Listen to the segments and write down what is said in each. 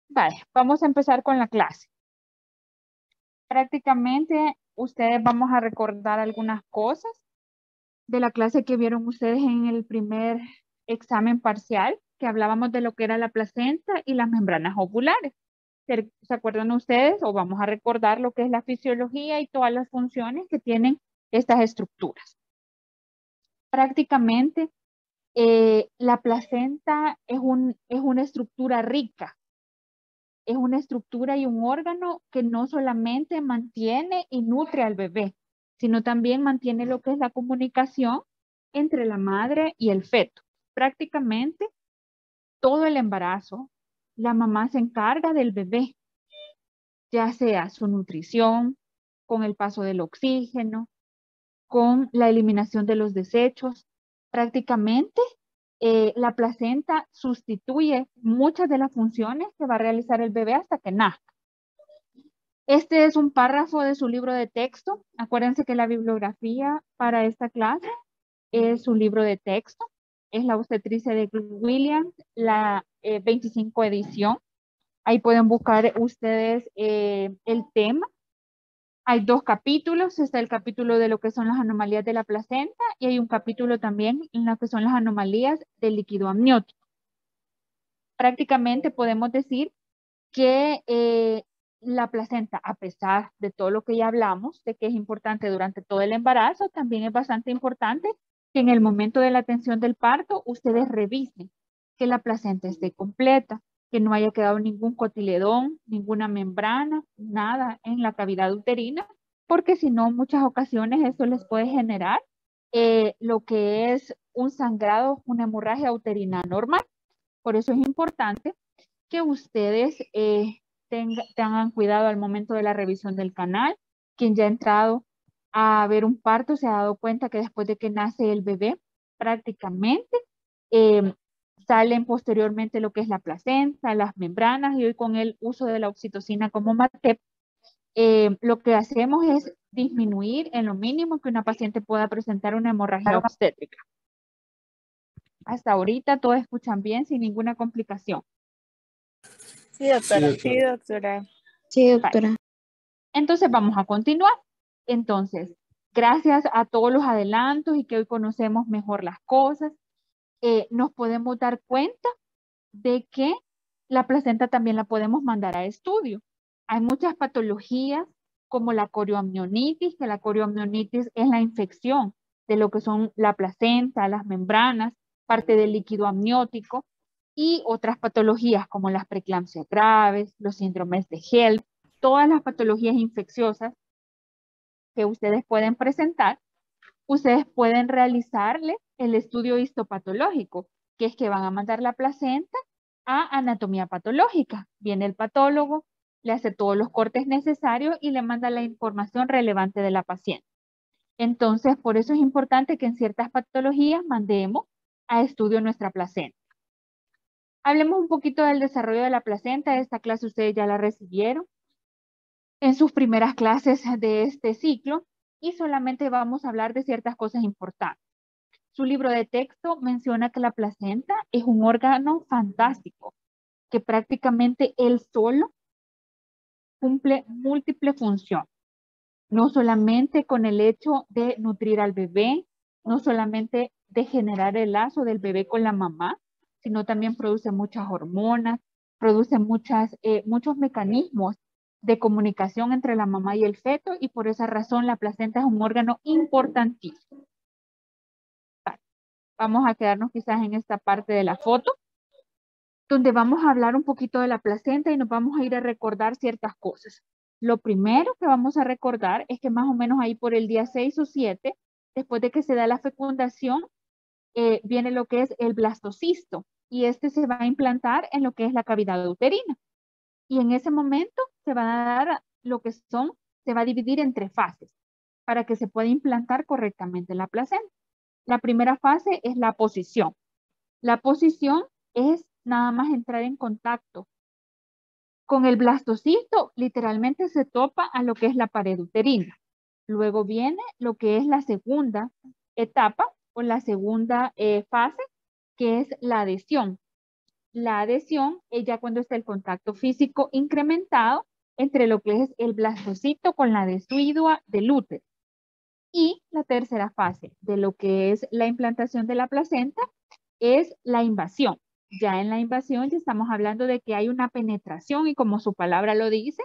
Vale, vamos a empezar con la clase. Prácticamente ustedes vamos a recordar algunas cosas de la clase que vieron ustedes en el primer examen parcial, que hablábamos de lo que era la placenta y las membranas ovulares. ¿Se acuerdan ustedes? O vamos a recordar lo que es la fisiología y todas las funciones que tienen estas estructuras. Prácticamente la placenta es una estructura rica. Es una estructura y un órgano que no solamente mantiene y nutre al bebé, sino también mantiene lo que es la comunicación entre la madre y el feto. Prácticamente todo el embarazo, la mamá se encarga del bebé, ya sea su nutrición, con el paso del oxígeno, con la eliminación de los desechos. Prácticamente la placenta sustituye muchas de las funciones que va a realizar el bebé hasta que nazca. Este es un párrafo de su libro de texto. Acuérdense que la bibliografía para esta clase es su libro de texto. Es la obstetricia de Williams, la 25 edición. Ahí pueden buscar ustedes el tema. Hay 2 capítulos. Está el capítulo de lo que son las anomalías de la placenta y hay un capítulo también en lo que son las anomalías del líquido amniótico. Prácticamente podemos decir que la placenta, a pesar de todo lo que ya hablamos, de que es importante durante todo el embarazo, también es bastante importante que en el momento de la atención del parto, ustedes revisen que la placenta esté completa, que no haya quedado ningún cotiledón, ninguna membrana, nada en la cavidad uterina, porque si no, en muchas ocasiones eso les puede generar lo que es un sangrado, una hemorragia uterina normal. Por eso es importante que ustedes tengan cuidado al momento de la revisión del canal. Quien ya ha entrado a ver un parto se ha dado cuenta que después de que nace el bebé, prácticamente eh, salen posteriormente lo que es la placenta, las membranas, y hoy con el uso de la oxitocina como MATEP, lo que hacemos es disminuir en lo mínimo que una paciente pueda presentar una hemorragia obstétrica. Hasta ahorita todos escuchan bien sin ninguna complicación. Sí, doctora. Sí, doctora. Sí, doctora. Vale. Entonces vamos a continuar. Entonces, gracias a todos los adelantos y que hoy conocemos mejor las cosas, nos podemos dar cuenta de que la placenta también la podemos mandar a estudio. Hay muchas patologías como la corioamnionitis, que la corioamnionitis es la infección de lo que son la placenta, las membranas, parte del líquido amniótico, y otras patologías como las preeclampsias graves, los síndromes de HELLP, todas las patologías infecciosas que ustedes pueden presentar. Ustedes pueden realizarle el estudio histopatológico, que es que van a mandar la placenta a anatomía patológica. Viene el patólogo, le hace todos los cortes necesarios y le manda la información relevante de la paciente. Entonces, por eso es importante que en ciertas patologías mandemos a estudio nuestra placenta. Hablemos un poquito del desarrollo de la placenta. Esta clase ustedes ya la recibieron en sus primeras clases de este ciclo y solamente vamos a hablar de ciertas cosas importantes. Su libro de texto menciona que la placenta es un órgano fantástico, que prácticamente él solo cumple múltiples funciones. No solamente con el hecho de nutrir al bebé, no solamente de generar el lazo del bebé con la mamá, sino también produce muchas hormonas, produce muchos mecanismos de comunicación entre la mamá y el feto, y por esa razón la placenta es un órgano importantísimo. Vamos a quedarnos quizás en esta parte de la foto, donde vamos a hablar un poquito de la placenta y nos vamos a ir a recordar ciertas cosas. Lo primero que vamos a recordar es que más o menos ahí por el día 6 o 7, después de que se da la fecundación, viene lo que es el blastocisto, y este se va a implantar en lo que es la cavidad uterina. Y en ese momento se va a dar lo que se va a dividir en 3 fases para que se pueda implantar correctamente la placenta. La primera fase es la posición. La posición es nada más entrar en contacto con el blastocisto, literalmente se topa a lo que es la pared uterina. Luego viene lo que es la segunda etapa o la segunda fase, que es la adhesión. La adhesión es ya cuando está el contacto físico incrementado entre lo que es el blastocito con la decidua del útero. Y la tercera fase de lo que es la implantación de la placenta es la invasión. Ya en la invasión ya estamos hablando de que hay una penetración y como su palabra lo dice,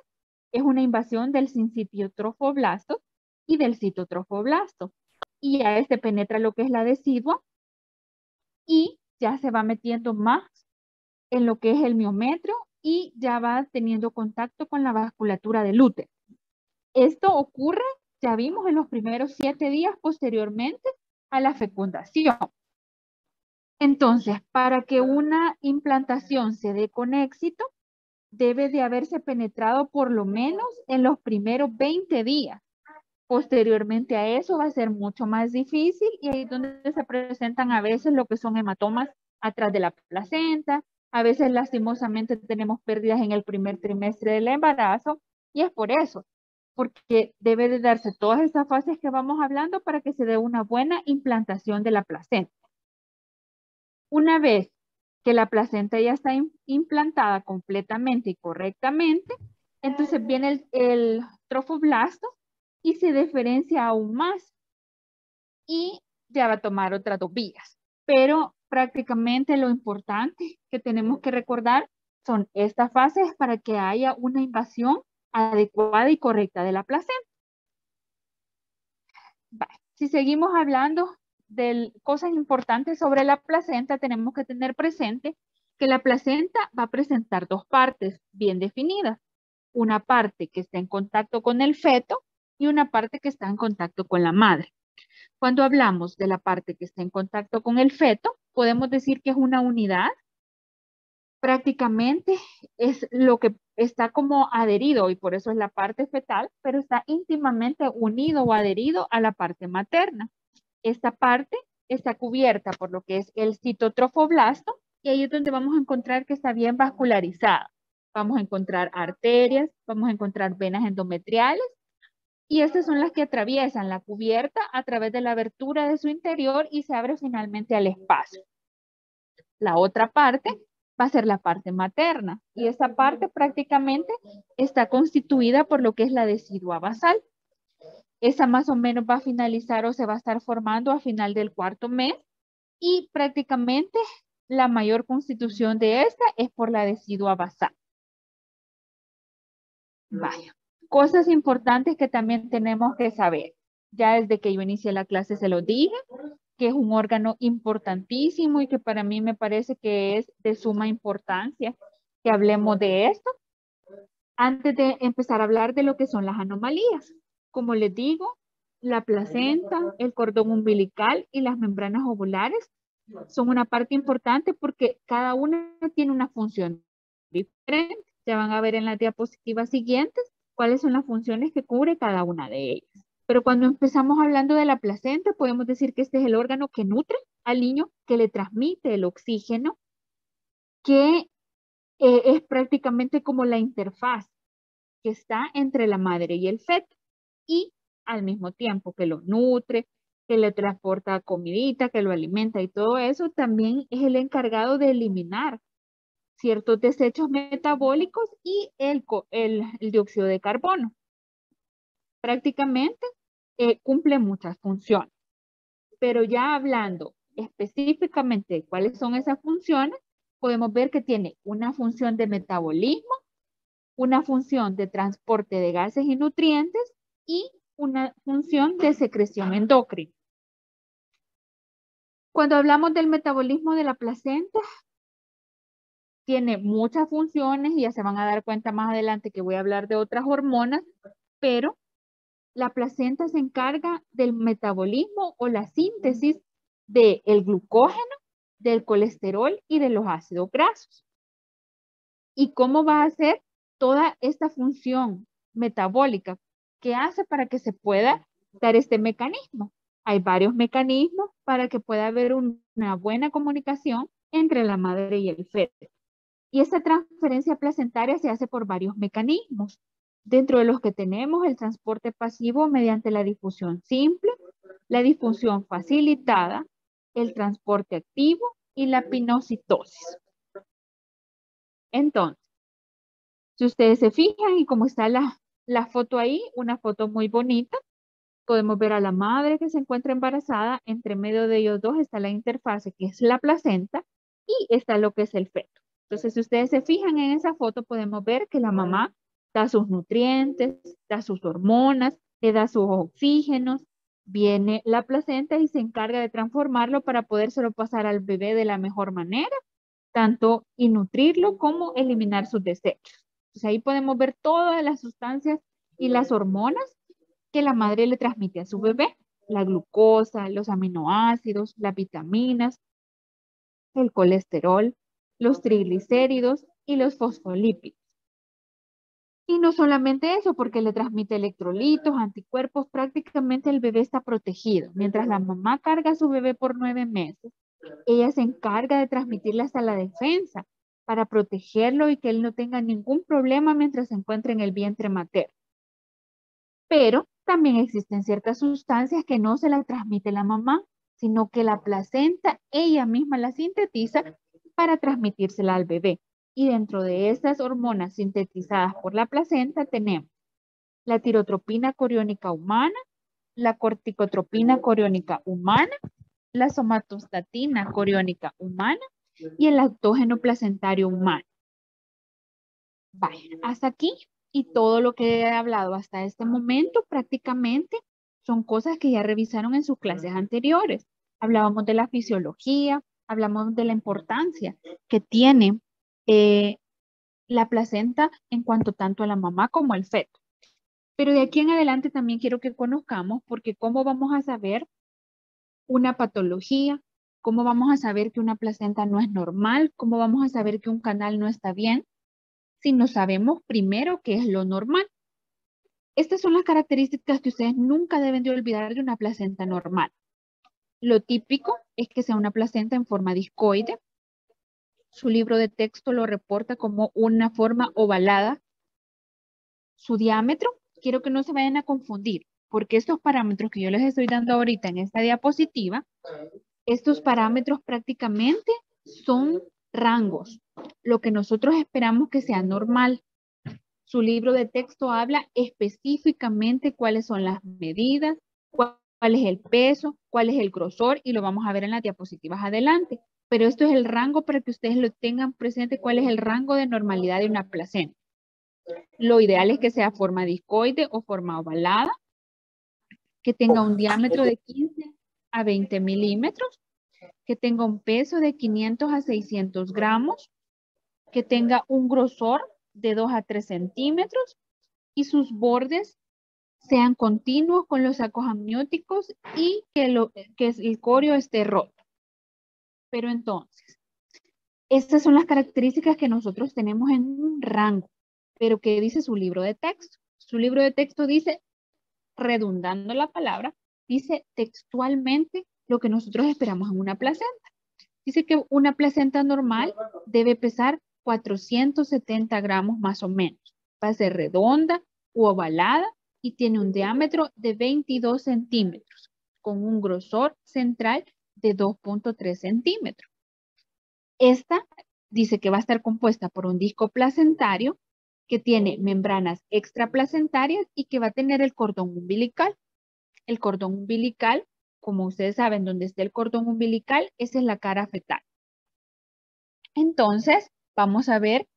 es una invasión del sincitio trofoblasto y del citotrofoblasto. Y ya este penetra lo que es la decidua y ya se va metiendo más en lo que es el miometrio y ya va teniendo contacto con la vasculatura del útero. Esto ocurre, ya vimos, en los primeros 7 días posteriormente a la fecundación. Entonces, para que una implantación se dé con éxito, debe de haberse penetrado por lo menos en los primeros 20 días. Posteriormente a eso va a ser mucho más difícil y ahí es donde se presentan a veces lo que son hematomas atrás de la placenta. A veces lastimosamente tenemos pérdidas en el primer trimestre del embarazo y es por eso, porque debe de darse todas estas fases que vamos hablando para que se dé una buena implantación de la placenta. Una vez que la placenta ya está implantada completamente y correctamente, entonces viene el trofoblasto y se diferencia aún más y ya va a tomar otras 2 vías. Pero prácticamente lo importante que tenemos que recordar son estas fases para que haya una invasión adecuada y correcta de la placenta. Vale. Si seguimos hablando de cosas importantes sobre la placenta, tenemos que tener presente que la placenta va a presentar 2 partes bien definidas. Una parte que está en contacto con el feto y una parte que está en contacto con la madre. Cuando hablamos de la parte que está en contacto con el feto, podemos decir que es una unidad. Prácticamente es lo que está como adherido y por eso es la parte fetal, pero está íntimamente unido o adherido a la parte materna. Esta parte está cubierta por lo que es el citotrofoblasto y ahí es donde vamos a encontrar que está bien vascularizada. Vamos a encontrar arterias, vamos a encontrar venas endometriales y estas son las que atraviesan la cubierta a través de la abertura de su interior y se abre finalmente al espacio. La otra parte va a ser la parte materna y esta parte prácticamente está constituida por lo que es la decidua basal. Esa más o menos va a finalizar o se va a estar formando a final del 4º mes y prácticamente la mayor constitución de esta es por la decidua basal. Vaya, cosas importantes que también tenemos que saber. Ya desde que yo inicié la clase se lo dije, que es un órgano importantísimo y que para mí me parece que es de suma importancia que hablemos de esto. Antes de empezar a hablar de lo que son las anomalías, como les digo, la placenta, el cordón umbilical y las membranas ovulares son una parte importante porque cada una tiene una función diferente. Ya van a ver en las diapositivas siguientes cuáles son las funciones que cubre cada una de ellas. Pero cuando empezamos hablando de la placenta, podemos decir que este es el órgano que nutre al niño, que le transmite el oxígeno, que es prácticamente como la interfaz que está entre la madre y el feto y al mismo tiempo que lo nutre, que le transporta comidita, que lo alimenta y todo eso, también es el encargado de eliminar ciertos desechos metabólicos y el dióxido de carbono. Prácticamente cumple muchas funciones. Pero ya hablando específicamente de cuáles son esas funciones, podemos ver que tiene una función de metabolismo, una función de transporte de gases y nutrientes y una función de secreción endocrina. Cuando hablamos del metabolismo de la placenta, tiene muchas funciones y ya se van a dar cuenta más adelante que voy a hablar de otras hormonas, pero la placenta se encarga del metabolismo o la síntesis del glucógeno, del colesterol y de los ácidos grasos. ¿Y cómo va a hacer toda esta función metabólica? ¿Qué hace para que se pueda dar este mecanismo? Hay varios mecanismos para que pueda haber una buena comunicación entre la madre y el feto. Y esa transferencia placentaria se hace por varios mecanismos, dentro de los que tenemos el transporte pasivo mediante la difusión simple, la difusión facilitada, el transporte activo y la pinocitosis. Entonces, si ustedes se fijan y como está la foto ahí, una foto muy bonita, podemos ver a la madre que se encuentra embarazada, entre medio de ellos dos está la interfase que es la placenta y está lo que es el feto. Entonces, si ustedes se fijan en esa foto, podemos ver que la mamá da sus nutrientes, da sus hormonas, le da sus oxígenos, viene la placenta y se encarga de transformarlo para podérselo pasar al bebé de la mejor manera, tanto y nutrirlo como eliminar sus desechos. Entonces, ahí podemos ver todas las sustancias y las hormonas que la madre le transmite a su bebé, la glucosa, los aminoácidos, las vitaminas, el colesterol, los triglicéridos y los fosfolípidos. Y no solamente eso, porque le transmite electrolitos, anticuerpos, prácticamente el bebé está protegido. Mientras la mamá carga a su bebé por 9 meses, ella se encarga de transmitirle hasta la defensa para protegerlo y que él no tenga ningún problema mientras se encuentre en el vientre materno. Pero también existen ciertas sustancias que no se las transmite la mamá, sino que la placenta ella misma la sintetiza para transmitírsela al bebé. Y dentro de estas hormonas sintetizadas por la placenta tenemos la tirotropina coriónica humana, la corticotropina coriónica humana, la somatostatina coriónica humana y el lactógeno placentario humano. Vaya, hasta aquí y todo lo que he hablado hasta este momento prácticamente son cosas que ya revisaron en sus clases anteriores. Hablábamos de la fisiología, hablamos de la importancia que tiene la placenta en cuanto tanto a la mamá como al feto. Pero de aquí en adelante también quiero que conozcamos porque cómo vamos a saber una patología, cómo vamos a saber que una placenta no es normal, cómo vamos a saber que un canal no está bien, si no sabemos primero qué es lo normal. Estas son las características que ustedes nunca deben de olvidar de una placenta normal. Lo típico es que sea una placenta en forma discoide. Su libro de texto lo reporta como una forma ovalada. Su diámetro, quiero que no se vayan a confundir, porque estos parámetros que yo les estoy dando ahorita en esta diapositiva, estos parámetros prácticamente son rangos, lo que nosotros esperamos que sea normal. Su libro de texto habla específicamente cuáles son las medidas, cuál es el peso, cuál es el grosor y lo vamos a ver en las diapositivas adelante. Pero esto es el rango para que ustedes lo tengan presente, cuál es el rango de normalidad de una placenta. Lo ideal es que sea forma discoide o forma ovalada, que tenga un diámetro de 15 a 20 milímetros, que tenga un peso de 500 a 600 gramos, que tenga un grosor de 2 a 3 centímetros y sus bordes sean continuos con los sacos amnióticos y que el corio esté roto. Pero entonces, estas son las características que nosotros tenemos en un rango. Pero ¿qué dice su libro de texto? Su libro de texto dice, redundando la palabra, dice textualmente lo que nosotros esperamos en una placenta. Dice que una placenta normal debe pesar 470 gramos más o menos. Va a ser redonda u ovalada y tiene un diámetro de 22 centímetros con un grosor central de 2.3 centímetros. Esta dice que va a estar compuesta por un disco placentario que tiene membranas extraplacentarias y que va a tener el cordón umbilical. El cordón umbilical, como ustedes saben, donde está el cordón umbilical, esa es la cara fetal. Entonces, vamos a ver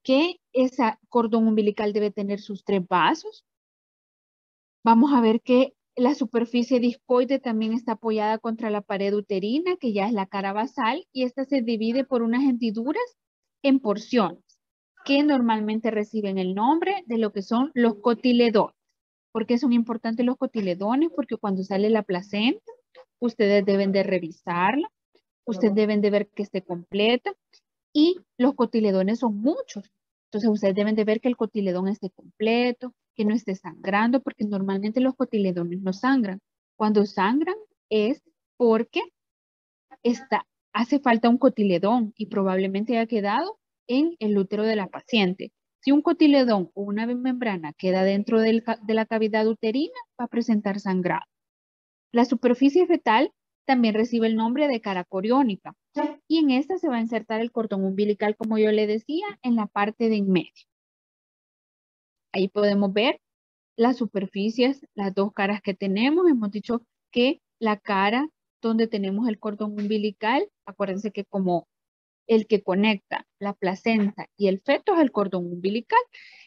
que ese cordón umbilical debe tener sus 3 vasos. Vamos a ver que la superficie discoide también está apoyada contra la pared uterina, que ya es la cara basal, y esta se divide por unas hendiduras en porciones, que normalmente reciben el nombre de lo que son los cotiledones. ¿Por qué son importantes los cotiledones? Porque cuando sale la placenta, ustedes deben de revisarla, ustedes deben de ver que esté completa, y los cotiledones son muchos. Entonces ustedes deben de ver que el cotiledón esté completo, que no esté sangrando, porque normalmente los cotiledones no sangran. Cuando sangran es porque hace falta un cotiledón y probablemente haya quedado en el útero de la paciente. Si un cotiledón o una membrana queda dentro de la cavidad uterina, va a presentar sangrado. La superficie fetal también recibe el nombre de cara coriónica Y en esta se va a insertar el cordón umbilical, como yo le decía, en la parte de en medio. Ahí podemos ver las superficies, las dos caras que tenemos. Hemos dicho que la cara donde tenemos el cordón umbilical, acuérdense que como el que conecta la placenta y el feto es el cordón umbilical.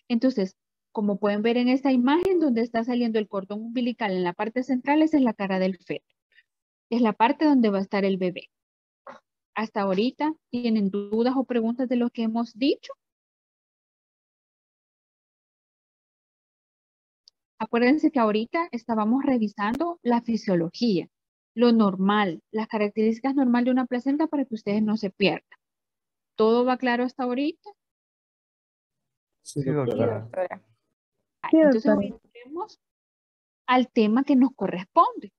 Entonces, como pueden ver en esta imagen donde está saliendo el cordón umbilical en la parte central, esa es la cara del feto. Es la parte donde va a estar el bebé. Hasta ahorita, ¿tienen dudas o preguntas de lo que hemos dicho? Acuérdense que ahorita estábamos revisando la fisiología, lo normal, las características normales de una placenta para que ustedes no se pierdan. ¿Todo va claro hasta ahorita? Sí, Sí, doctora. doctora. Sí, entonces hoy entremos al tema que nos corresponde.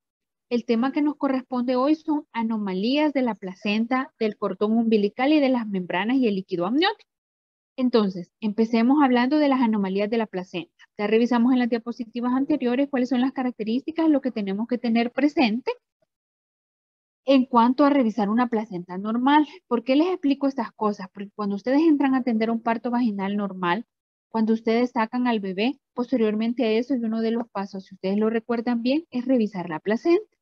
El tema que nos corresponde hoy son anomalías de la placenta, del cordón umbilical y de las membranas y el líquido amniótico. Entonces, empecemos hablando de las anomalías de la placenta. Ya revisamos en las diapositivas anteriores cuáles son las características, lo que tenemos que tener presente en cuanto a revisar una placenta normal. ¿Por qué les explico estas cosas? Porque cuando ustedes entran a atender un parto vaginal normal, cuando ustedes sacan al bebé, posteriormente a eso, y uno de los pasos, si ustedes lo recuerdan bien, es revisar la placenta.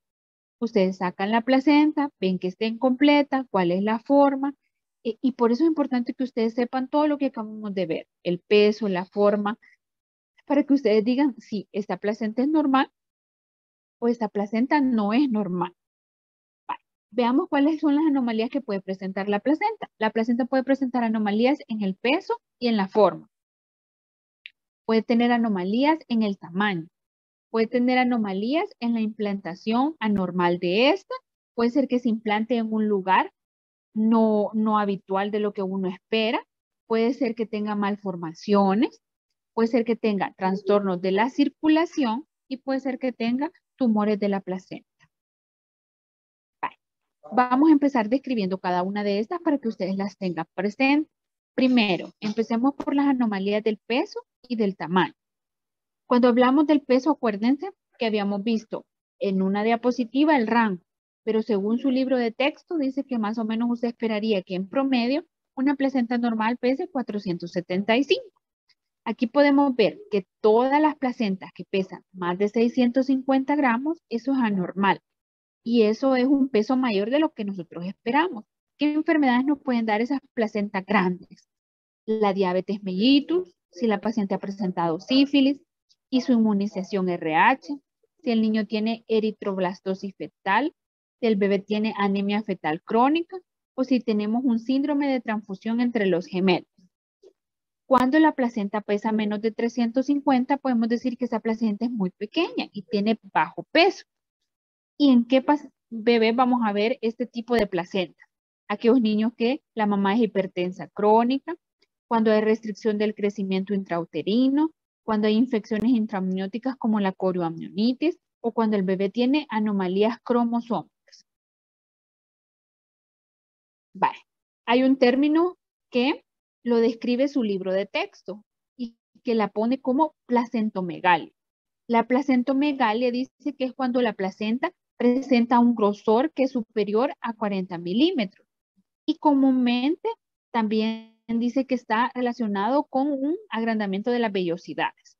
Ustedes sacan la placenta, ven que esté completa, cuál es la forma, y por eso es importante que ustedes sepan todo lo que acabamos de ver, el peso, la forma, para que ustedes digan si esta placenta es normal o esta placenta no es normal. Veamos cuáles son las anomalías que puede presentar la placenta. La placenta puede presentar anomalías en el peso y en la forma. Puede tener anomalías en el tamaño. Puede tener anomalías en la implantación anormal de esta. Puede ser que se implante en un lugar no habitual de lo que uno espera. Puede ser que tenga malformaciones. Puede ser que tenga trastornos de la circulación y puede ser que tenga tumores de la placenta. Vamos a empezar describiendo cada una de estas para que ustedes las tengan presentes. Primero, empecemos por las anomalías del peso y del tamaño. Cuando hablamos del peso, acuérdense que habíamos visto en una diapositiva el rango, pero según su libro de texto dice que más o menos usted esperaría que en promedio una placenta normal pese 475. Aquí podemos ver que todas las placentas que pesan más de 650 gramos, eso es anormal. Y eso es un peso mayor de lo que nosotros esperamos. ¿Qué enfermedades nos pueden dar esas placentas grandes? La diabetes mellitus, si la paciente ha presentado sífilis y su inmunización RH, si el niño tiene eritroblastosis fetal, si el bebé tiene anemia fetal crónica o si tenemos un síndrome de transfusión entre los gemelos. Cuando la placenta pesa menos de 350, podemos decir que esa placenta es muy pequeña y tiene bajo peso. ¿Y en qué bebés vamos a ver este tipo de placenta? Aquellos niños que la mamá es hipertensa crónica, cuando hay restricción del crecimiento intrauterino, cuando hay infecciones intraamnióticas como la corioamnionitis o cuando el bebé tiene anomalías cromosómicas. Vale. Hay un término que lo describe su libro de texto y que la pone como placentomegalia. La placentomegalia dice que es cuando la placenta presenta un grosor que es superior a 40 milímetros. Y comúnmente también dice que está relacionado con un agrandamiento de las vellosidades.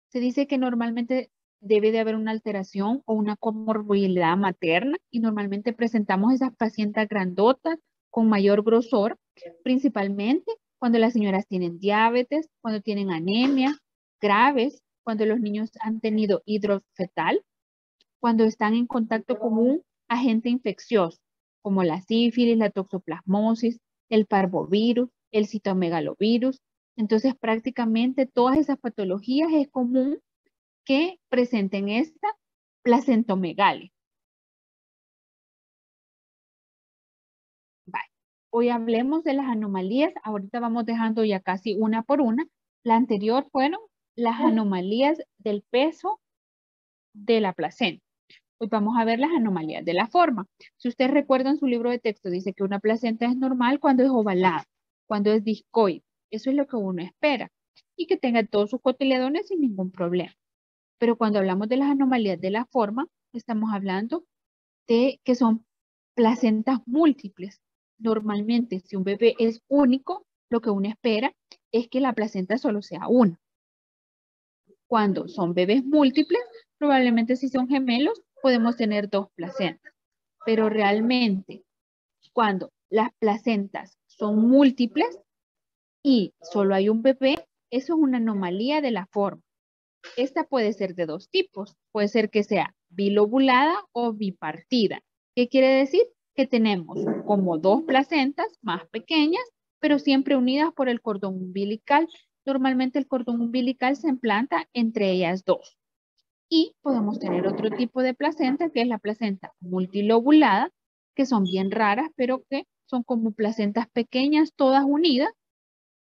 Se dice que normalmente debe de haber una alteración o una comorbilidad materna y normalmente presentamos esas pacientes grandotas con mayor grosor, principalmente cuando las señoras tienen diabetes, cuando tienen anemia graves, cuando los niños han tenido hidrofetal, cuando están en contacto con un agente infeccioso, como la sífilis, la toxoplasmosis, el parvovirus, el citomegalovirus. Entonces, prácticamente todas esas patologías es común que presenten esta placentomegalia. Vale. Hoy hablemos de las anomalías. Ahorita vamos dejando ya casi una por una. La anterior fueron las anomalías del peso de la placenta. Hoy vamos a ver las anomalías de la forma. Si usted recuerda en su libro de texto, dice que una placenta es normal cuando es ovalada, cuando es discoide. Eso es lo que uno espera. Y que tenga todos sus cotiledones sin ningún problema. Pero cuando hablamos de las anomalías de la forma, estamos hablando de que son placentas múltiples. Normalmente, si un bebé es único, lo que uno espera es que la placenta solo sea una. Cuando son bebés múltiples, probablemente si son gemelos, podemos tener 2 placentas. Pero realmente, cuando las placentas son múltiples y solo hay un bebé, eso es una anomalía de la forma. Esta puede ser de 2 tipos. Puede ser que sea bilobulada o bipartida. ¿Qué quiere decir? Que tenemos como 2 placentas más pequeñas, pero siempre unidas por el cordón umbilical. Normalmente el cordón umbilical se implanta entre ellas 2. Y podemos tener otro tipo de placenta, que es la placenta multilobulada, que son bien raras, pero que son como placentas pequeñas, todas unidas,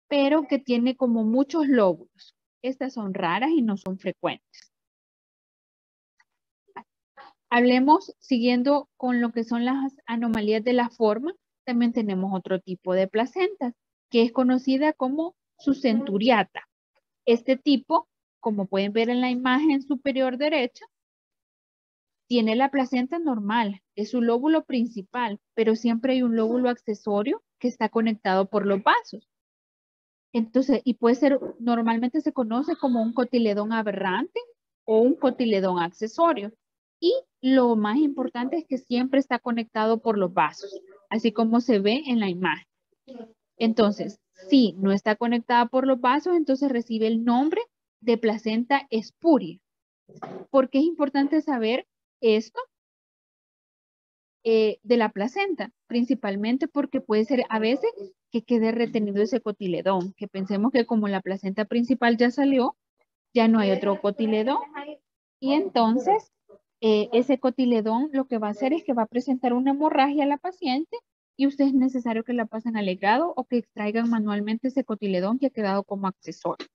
pero que tiene como muchos lóbulos. Estas son raras y no son frecuentes. Hablemos, siguiendo con lo que son las anomalías de la forma, también tenemos otro tipo de placentas, que es conocida como sucenturiata. Este tipo, como pueden ver en la imagen superior derecha, tiene la placenta normal, es su lóbulo principal, pero siempre hay un lóbulo accesorio que está conectado por los vasos. Entonces, y puede ser, normalmente se conoce como un cotiledón aberrante o un cotiledón accesorio. Y lo más importante es que siempre está conectado por los vasos, así como se ve en la imagen. Entonces, si no está conectada por los vasos, entonces recibe el nombre de placenta espuria. ¿Por qué es importante saber esto? De la placenta, principalmente porque puede ser a veces que quede retenido ese cotiledón, que pensemos que como la placenta principal ya salió, ya no hay otro cotiledón. Y entonces, ese cotiledón lo que va a hacer es que va a presentar una hemorragia a la paciente y usted es necesario que la pasen al legado o que extraigan manualmente ese cotiledón que ha quedado como accesorio.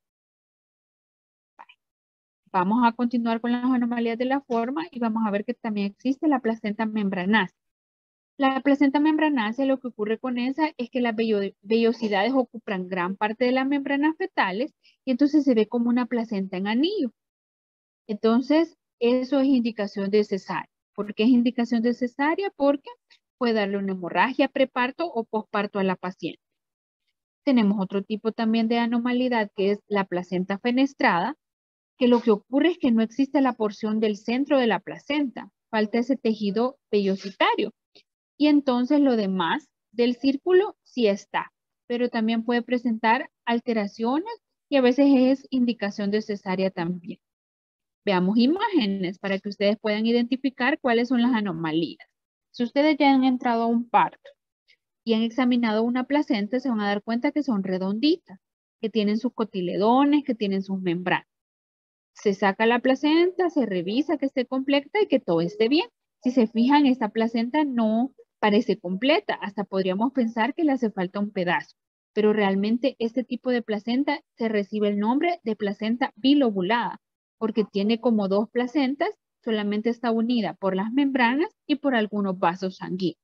Vamos a continuar con las anomalías de la forma y vamos a ver que también existe la placenta membranácea. La placenta membranácea, lo que ocurre con esa es que las vellosidades ocupan gran parte de las membranas fetales y entonces se ve como una placenta en anillo. Entonces, eso es indicación de cesárea. ¿Por qué es indicación de cesárea? Porque puede darle una hemorragia preparto o posparto a la paciente. Tenemos otro tipo también de anomalidad que es la placenta fenestrada, que lo que ocurre es que no existe la porción del centro de la placenta, falta ese tejido vellositario. Y entonces lo demás del círculo sí está, pero también puede presentar alteraciones y a veces es indicación de cesárea también. Veamos imágenes para que ustedes puedan identificar cuáles son las anomalías. Si ustedes ya han entrado a un parto y han examinado una placenta, se van a dar cuenta que son redonditas, que tienen sus cotiledones, que tienen sus membranas. Se saca la placenta, se revisa que esté completa y que todo esté bien. Si se fijan, esta placenta no parece completa, hasta podríamos pensar que le hace falta un pedazo, pero realmente este tipo de placenta se recibe el nombre de placenta bilobulada, porque tiene como 2 placentas, solamente está unida por las membranas y por algunos vasos sanguíneos.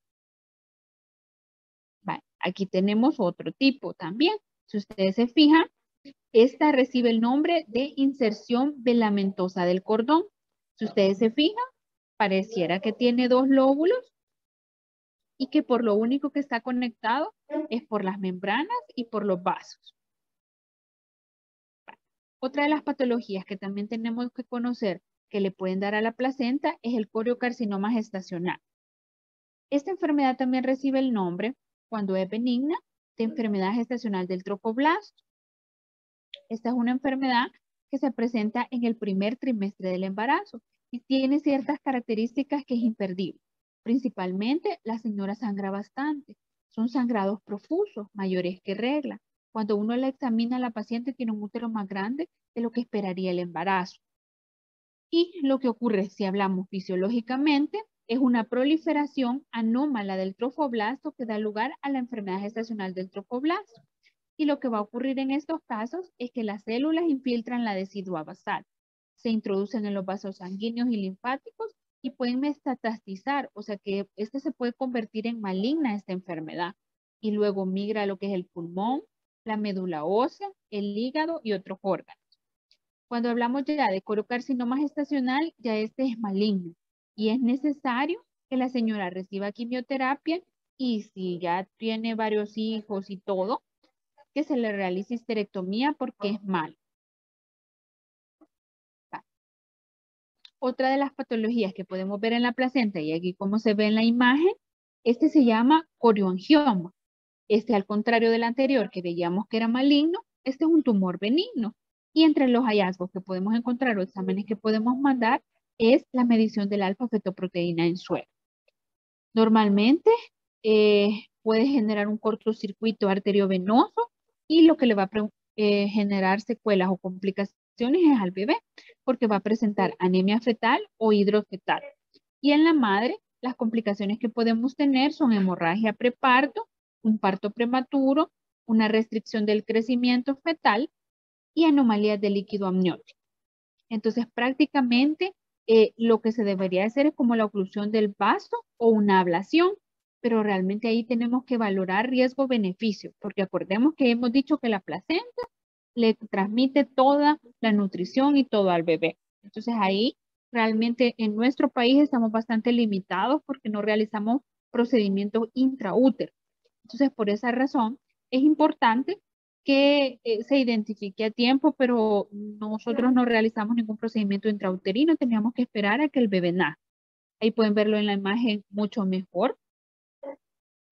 Vale, aquí tenemos otro tipo también. Si ustedes se fijan, esta recibe el nombre de inserción velamentosa del cordón. Si ustedes se fijan, pareciera que tiene 2 lóbulos y que por lo único que está conectado es por las membranas y por los vasos. Otra de las patologías que también tenemos que conocer que le pueden dar a la placenta es el coriocarcinoma gestacional. Esta enfermedad también recibe el nombre, cuando es benigna, de enfermedad gestacional del tropoblasto. Esta es una enfermedad que se presenta en el primer trimestre del embarazo y tiene ciertas características que es imperdible. Principalmente, la señora sangra bastante. Son sangrados profusos, mayores que regla. Cuando uno la examina, la paciente tiene un útero más grande de lo que esperaría el embarazo. Y lo que ocurre, si hablamos fisiológicamente, es una proliferación anómala del trofoblasto que da lugar a la enfermedad gestacional del trofoblasto. Y lo que va a ocurrir en estos casos es que las células infiltran la decidua basal, se introducen en los vasos sanguíneos y linfáticos y pueden metatastizar, o sea que este se puede convertir en maligna esta enfermedad y luego migra a lo que es el pulmón, la médula ósea, el hígado y otros órganos. Cuando hablamos ya de coriocarcinoma gestacional, ya este es maligno y es necesario que la señora reciba quimioterapia y si ya tiene varios hijos y todo, que se le realice histerectomía porque es mal. Otra de las patologías que podemos ver en la placenta, y aquí como se ve en la imagen, este se llama coriongioma. Este, al contrario del anterior que veíamos que era maligno, este es un tumor benigno. Y entre los hallazgos que podemos encontrar o exámenes que podemos mandar es la medición del alfa-fetoproteína en suero. Normalmente puede generar un cortocircuito arteriovenoso y lo que le va a generar secuelas o complicaciones es al bebé, porque va a presentar anemia fetal o hidrofetal. Y en la madre, las complicaciones que podemos tener son hemorragia preparto, un parto prematuro, una restricción del crecimiento fetal y anomalías de líquido amniótico. Entonces, prácticamente lo que se debería hacer es como la oclusión del vaso o una ablación, pero realmente ahí tenemos que valorar riesgo-beneficio, porque acordemos que hemos dicho que la placenta le transmite toda la nutrición y todo al bebé. Entonces ahí realmente en nuestro país estamos bastante limitados porque no realizamos procedimientos intraúteros. Entonces por esa razón es importante que se identifique a tiempo, pero nosotros no realizamos ningún procedimiento intrauterino, teníamos que esperar a que el bebé nazca. Ahí pueden verlo en la imagen mucho mejor,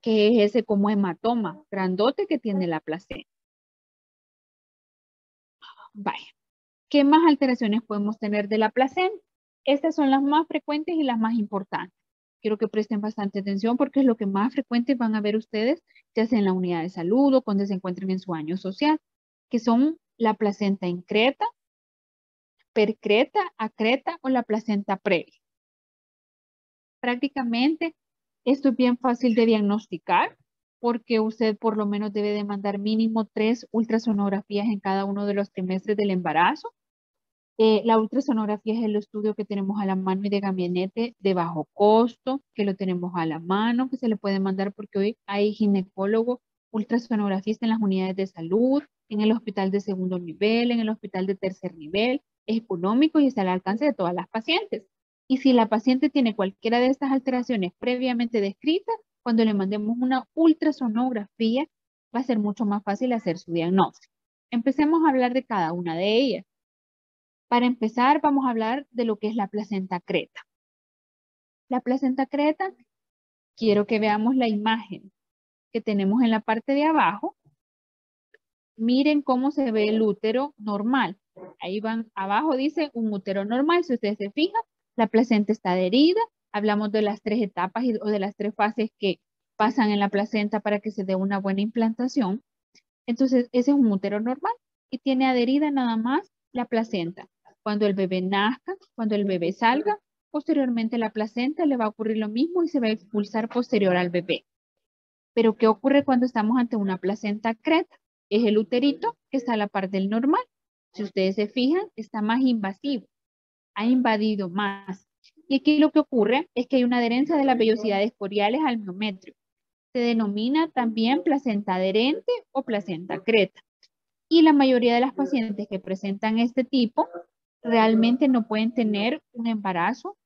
que es ese como hematoma grandote que tiene la placenta. Vaya. ¿Qué más alteraciones podemos tener de la placenta? Estas son las más frecuentes y las más importantes. Quiero que presten bastante atención porque es lo que más frecuente van a ver ustedes, ya sea en la unidad de salud o cuando se encuentren en su año social, que son la placenta increta, percreta, acreta o la placenta previa. Prácticamente esto es bien fácil de diagnosticar porque usted por lo menos debe de mandar mínimo 3 ultrasonografías en cada uno de los trimestres del embarazo. La ultrasonografía es el estudio que tenemos a la mano y de gabinete de bajo costo, que lo tenemos a la mano, que se le puede mandar porque hoy hay ginecólogo, ultrasonografista en las unidades de salud, en el hospital de segundo nivel, en el hospital de tercer nivel, es económico y está al alcance de todas las pacientes. Y si la paciente tiene cualquiera de estas alteraciones previamente descritas, cuando le mandemos una ultrasonografía, va a ser mucho más fácil hacer su diagnóstico. Empecemos a hablar de cada una de ellas. Para empezar, vamos a hablar de lo que es la placenta creta. La placenta creta, quiero que veamos la imagen que tenemos en la parte de abajo. Miren cómo se ve el útero normal. Ahí van, abajo dice un útero normal. Si ustedes se fijan, la placenta está adherida. Hablamos de las 3 etapas o de las 3 fases que pasan en la placenta para que se dé una buena implantación. Entonces, ese es un útero normal y tiene adherida nada más la placenta. Cuando el bebé nazca, cuando el bebé salga, posteriormente la placenta le va a ocurrir lo mismo y se va a expulsar posterior al bebé. Pero ¿qué ocurre cuando estamos ante una placenta creta? Es el uterito que está a la par del normal. Si ustedes se fijan, está más invasivo, ha invadido más. Y aquí lo que ocurre es que hay una adherencia de las vellosidades coriales al miometrio. Se denomina también placenta adherente o placenta creta. Y la mayoría de las pacientes que presentan este tipo realmente no pueden tener un embarazo.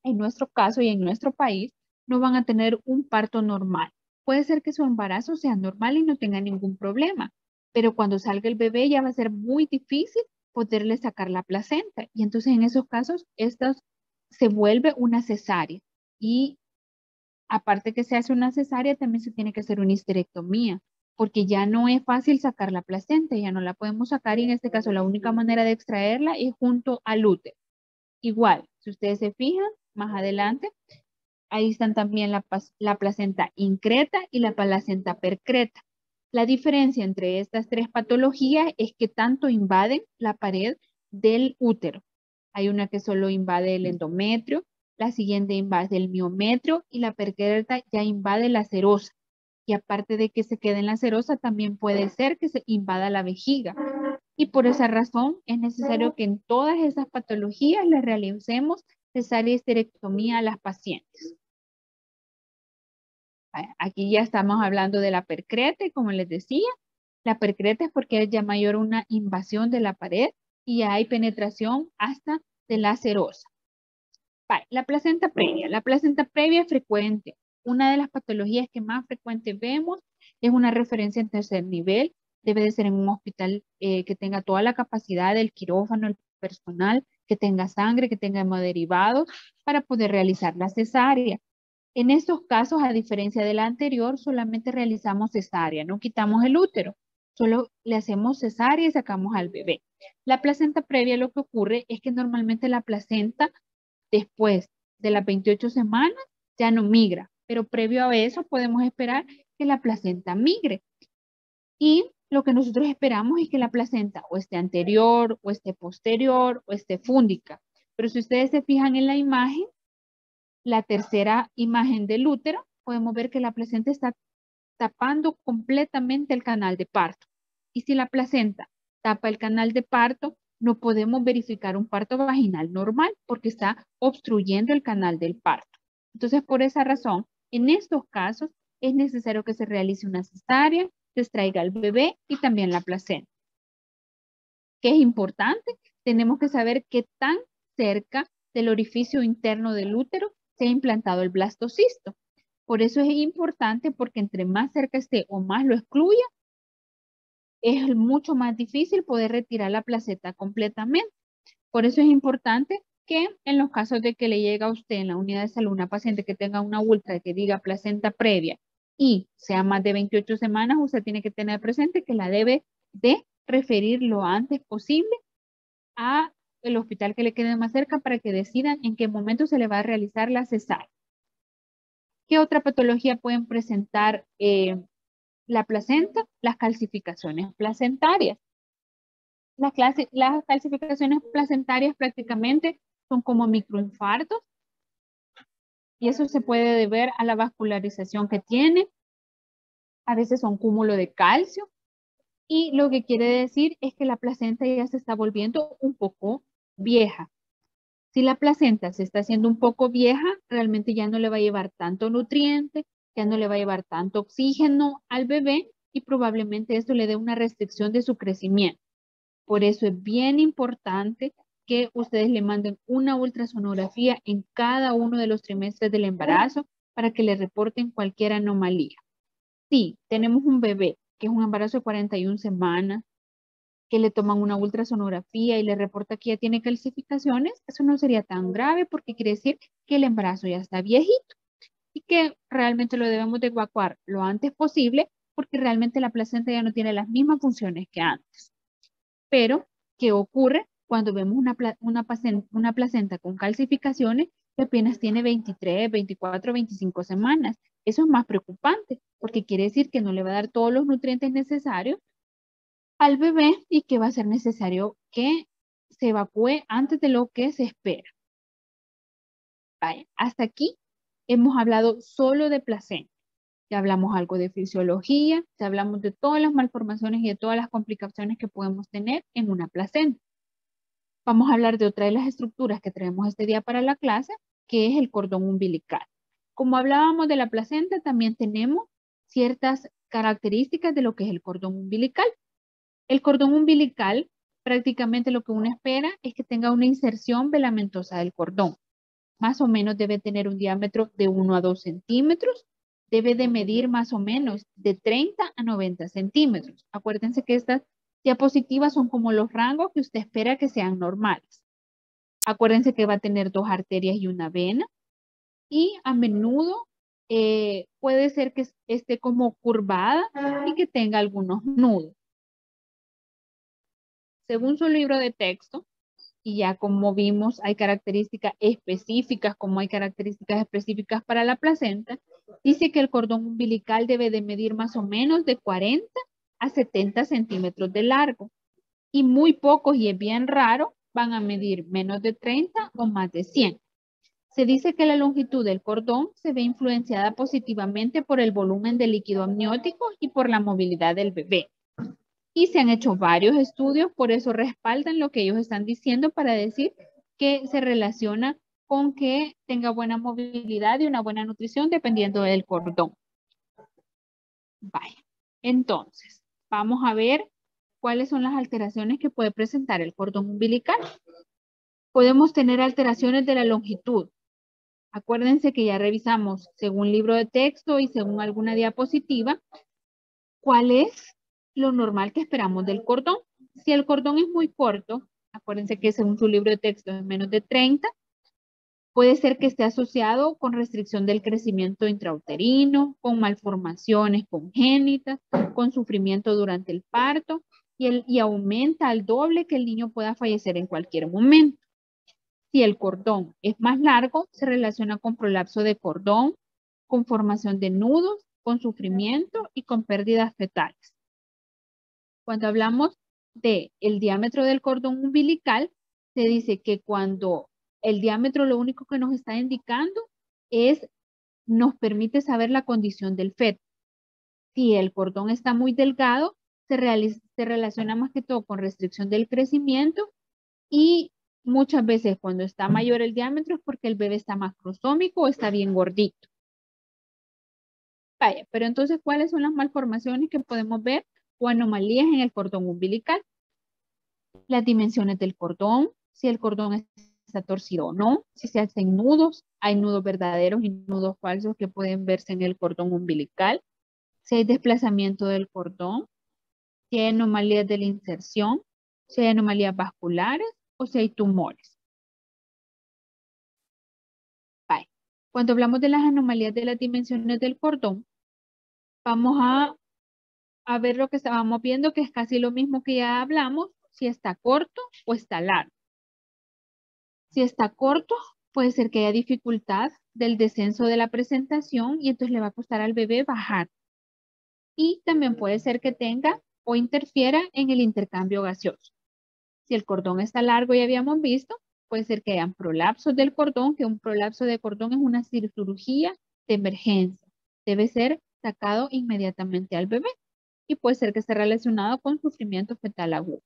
En nuestro caso y en nuestro país, no van a tener un parto normal. Puede ser que su embarazo sea normal y no tenga ningún problema, pero cuando salga el bebé ya va a ser muy difícil poderle sacar la placenta. Y entonces en esos casos, esto se vuelve una cesárea. Y aparte que se hace una cesárea, también se tiene que hacer una histerectomía, porque ya no es fácil sacar la placenta, ya no la podemos sacar y en este caso la única manera de extraerla es junto al útero. Igual, si ustedes se fijan, más adelante, ahí están también la placenta increta y la placenta percreta. La diferencia entre estas 3 patologías es que tanto invaden la pared del útero. Hay una que solo invade el endometrio, la siguiente invade el miometrio y la percreta ya invade la serosa. Y aparte de que se quede en la serosa, también puede ser que se invada la vejiga. Y por esa razón es necesario que en todas esas patologías le realicemos cesárea y histerectomía a las pacientes. Aquí ya estamos hablando de la percreta y como les decía, la percreta es porque es ya mayor una invasión de la pared y hay penetración hasta de la serosa. La placenta previa. La placenta previa es frecuente. Una de las patologías que más frecuente vemos es una referencia en tercer nivel. Debe de ser en un hospital que tenga toda la capacidad del quirófano, el personal, que tenga sangre, que tenga hemoderivados para poder realizar la cesárea. En estos casos, a diferencia de la anterior, solamente realizamos cesárea, no quitamos el útero, solo le hacemos cesárea y sacamos al bebé. La placenta previa, lo que ocurre es que normalmente la placenta después de las 28 semanas ya no migra, pero previo a eso podemos esperar que la placenta migre. Y lo que nosotros esperamos es que la placenta o esté anterior, o esté posterior, o esté fúndica. Pero si ustedes se fijan en la imagen, la tercera imagen del útero, podemos ver que la placenta está tapando completamente el canal de parto. Y si la placenta tapa el canal de parto, no podemos verificar un parto vaginal normal porque está obstruyendo el canal del parto. Entonces, por esa razón, en estos casos es necesario que se realice una cesárea, se extraiga el bebé y también la placenta. ¿Qué es importante? Tenemos que saber qué tan cerca del orificio interno del útero se ha implantado el blastocisto. Por eso es importante porque entre más cerca esté o más lo excluya, es mucho más difícil poder retirar la placenta completamente. Por eso es importante que en los casos de que le llegue a usted en la unidad de salud una paciente que tenga una ultra que diga placenta previa y sea más de 28 semanas, usted tiene que tener presente que la debe de referir lo antes posible a el hospital que le quede más cerca para que decidan en qué momento se le va a realizar la cesárea. ¿Qué otra patología pueden presentar la placenta? Las calcificaciones placentarias. Las calcificaciones placentarias prácticamente son como microinfartos y eso se puede deber a la vascularización que tiene. A veces son cúmulo de calcio y lo que quiere decir es que la placenta ya se está volviendo un poco vieja. Si la placenta se está haciendo un poco vieja, realmente ya no le va a llevar tanto nutriente, ya no le va a llevar tanto oxígeno al bebé y probablemente esto le dé una restricción de su crecimiento. Por eso es bien importante que ustedes le manden una ultrasonografía en cada uno de los trimestres del embarazo para que le reporten cualquier anomalía. Si tenemos un bebé que es un embarazo de 41 semanas, que le toman una ultrasonografía y le reporta que ya tiene calcificaciones, eso no sería tan grave porque quiere decir que el embarazo ya está viejito y que realmente lo debemos de evacuar lo antes posible porque realmente la placenta ya no tiene las mismas funciones que antes. Pero, ¿qué ocurre cuando vemos una placenta con calcificaciones que apenas tiene 23, 24, 25 semanas? Eso es más preocupante porque quiere decir que no le va a dar todos los nutrientes necesarios al bebé y que va a ser necesario que se evacúe antes de lo que se espera. Vaya, hasta aquí hemos hablado solo de placenta. Ya hablamos algo de fisiología, ya hablamos de todas las malformaciones y de todas las complicaciones que podemos tener en una placenta. Vamos a hablar de otra de las estructuras que traemos este día para la clase, que es el cordón umbilical. Como hablábamos de la placenta, también tenemos ciertas características de lo que es el cordón umbilical. El cordón umbilical, prácticamente lo que uno espera es que tenga una inserción velamentosa del cordón. Más o menos debe tener un diámetro de 1 a 2 centímetros. Debe de medir más o menos de 30 a 90 centímetros. Acuérdense que estas diapositivas son como los rangos que usted espera que sean normales. Acuérdense que va a tener 2 arterias y una vena. Y a menudo puede ser que esté como curvada y que tenga algunos nudos. Según su libro de texto, y ya como vimos, hay características específicas, como hay características específicas para la placenta, dice que el cordón umbilical debe de medir más o menos de 40 a 70 centímetros de largo. Y muy pocos, y es bien raro, van a medir menos de 30 o más de 100. Se dice que la longitud del cordón se ve influenciada positivamente por el volumen de líquido amniótico y por la movilidad del bebé. Y se han hecho varios estudios, por eso respaldan lo que ellos están diciendo para decir que se relaciona con que tenga buena movilidad y una buena nutrición dependiendo del cordón. Vaya, entonces, vamos a ver cuáles son las alteraciones que puede presentar el cordón umbilical. Podemos tener alteraciones de la longitud. Acuérdense que ya revisamos según libro de texto y según alguna diapositiva, cuál es lo normal que esperamos del cordón. Si el cordón es muy corto, acuérdense que según su libro de texto es menos de 30, puede ser que esté asociado con restricción del crecimiento intrauterino, con malformaciones congénitas, con sufrimiento durante el parto y aumenta al doble que el niño pueda fallecer en cualquier momento. Si el cordón es más largo, se relaciona con prolapso de cordón, con formación de nudos, con sufrimiento y con pérdidas fetales. Cuando hablamos del diámetro del cordón umbilical, se dice que cuando el diámetro lo único que nos está indicando nos permite saber la condición del feto. Si el cordón está muy delgado, se relaciona más que todo con restricción del crecimiento y muchas veces cuando está mayor el diámetro es porque el bebé está macrosómico o está bien gordito. Vaya, pero entonces, ¿cuáles son las malformaciones que podemos ver o anomalías en el cordón umbilical? Las dimensiones del cordón, si el cordón está torcido o no, si se hacen nudos, hay nudos verdaderos y nudos falsos que pueden verse en el cordón umbilical, si hay desplazamiento del cordón, si hay anomalías de la inserción, si hay anomalías vasculares o si hay tumores. Bye. Cuando hablamos de las anomalías de las dimensiones del cordón, vamos a ver lo que estábamos viendo, que es casi lo mismo que ya hablamos, si está corto o está largo. Si está corto, puede ser que haya dificultad del descenso de la presentación y entonces le va a costar al bebé bajar. Y también puede ser que tenga o interfiera en el intercambio gaseoso. Si el cordón está largo, ya habíamos visto, puede ser que hayan prolapsos del cordón, que un prolapso de cordón es una cirugía de emergencia. Debe ser sacado inmediatamente al bebé y puede ser que esté relacionado con sufrimiento fetal agudo.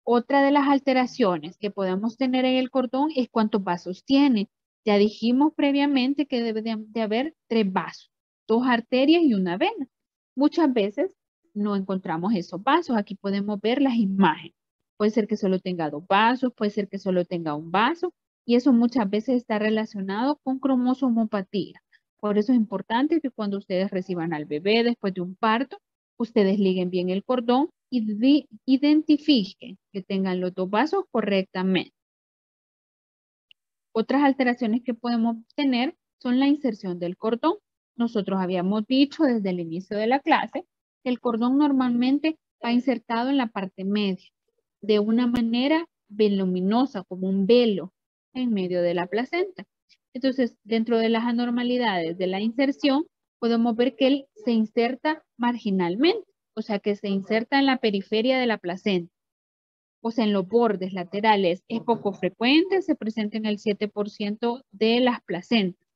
Otra de las alteraciones que podemos tener en el cordón es cuántos vasos tiene. Ya dijimos previamente que debe de haber 3 vasos, 2 arterias y una vena. Muchas veces no encontramos esos vasos. Aquí podemos ver las imágenes. Puede ser que solo tenga 2 vasos, puede ser que solo tenga un vaso y eso muchas veces está relacionado con cromosomopatía. Por eso es importante que cuando ustedes reciban al bebé después de un parto, ustedes liguen bien el cordón y identifiquen que tengan los 2 vasos correctamente. Otras alteraciones que podemos tener son la inserción del cordón. Nosotros habíamos dicho desde el inicio de la clase que el cordón normalmente va insertado en la parte media, de una manera voluminosa, como un velo en medio de la placenta. Entonces, dentro de las anormalidades de la inserción, podemos ver que él se inserta marginalmente, o sea que se inserta en la periferia de la placenta, o sea en los bordes laterales. Es poco frecuente, se presenta en el 7% de las placentas.